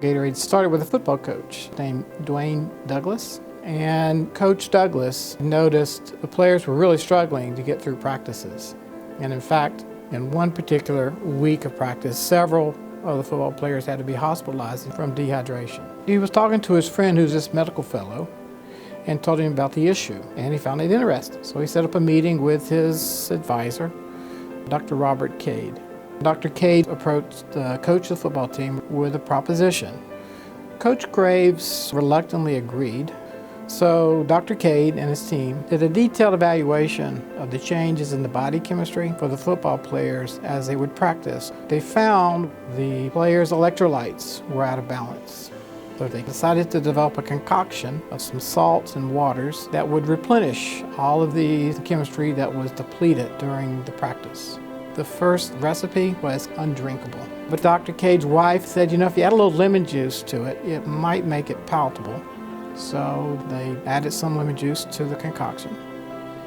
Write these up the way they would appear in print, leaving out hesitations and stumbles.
Gatorade started with a football coach named Dwayne Douglas. And Coach Douglas noticed the players were really struggling to get through practices. And in fact, in one particular week of practice, several of the football players had to be hospitalized from dehydration. He was talking to his friend who's this medical fellow and told him about the issue, and he found it interesting. So he set up a meeting with his advisor, Dr. Robert Cade. Dr. Cade approached the coach of the football team with a proposition. Coach Graves reluctantly agreed. So Dr. Cade and his team did a detailed evaluation of the changes in the body chemistry for the football players as they would practice. They found the players' electrolytes were out of balance. So they decided to develop a concoction of some salts and waters that would replenish all of the chemistry that was depleted during the practice. The first recipe was undrinkable. But Dr. Cade's wife said, if you add a little lemon juice to it, it might make it palatable. So they added some lemon juice to the concoction.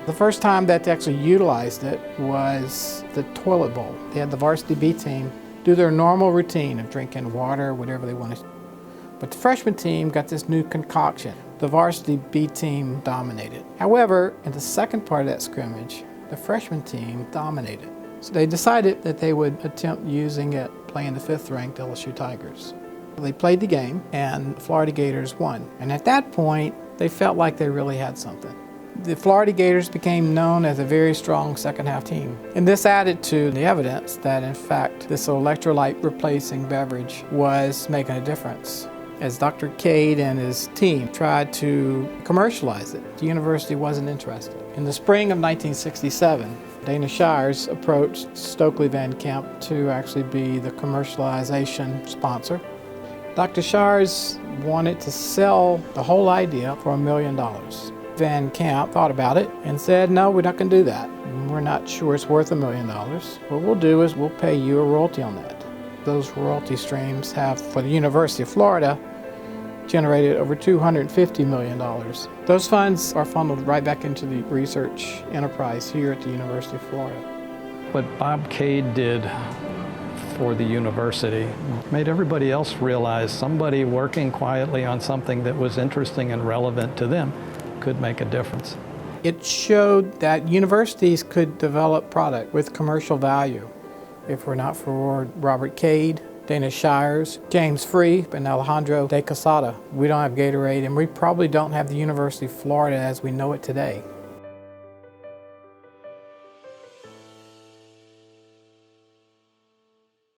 The first time that they actually utilized it was the toilet bowl. They had the varsity B team do their normal routine of drinking water, whatever they wanted. But the freshman team got this new concoction. The varsity B team dominated. However, in the second part of that scrimmage, the freshman team dominated. So they decided that they would attempt using it playing the 5th-ranked LSU Tigers. They played the game, and the Florida Gators won. And at that point, they felt like they really had something. The Florida Gators became known as a very strong second-half team. And this added to the evidence that, in fact, this electrolyte-replacing beverage was making a difference. As Dr. Cade and his team tried to commercialize it, the university wasn't interested. In the spring of 1967, Dana Shires approached Stokely Van Camp to actually be the commercialization sponsor. Dr. Shires wanted to sell the whole idea for $1 million. Van Camp thought about it and said, no, we're not going to do that. We're not sure it's worth $1 million. What we'll do is we'll pay you a royalty on that. Those royalty streams have, for the University of Florida, generated over $250 million. Those funds are funneled right back into the research enterprise here at the University of Florida. What Bob Cade did for the university made everybody else realize somebody working quietly on something that was interesting and relevant to them could make a difference. It showed that universities could develop product with commercial value. If we're not for Robert Cade, Dana Shires, James Free, and Alejandro de Quesada, we don't have Gatorade, and we probably don't have the University of Florida as we know it today.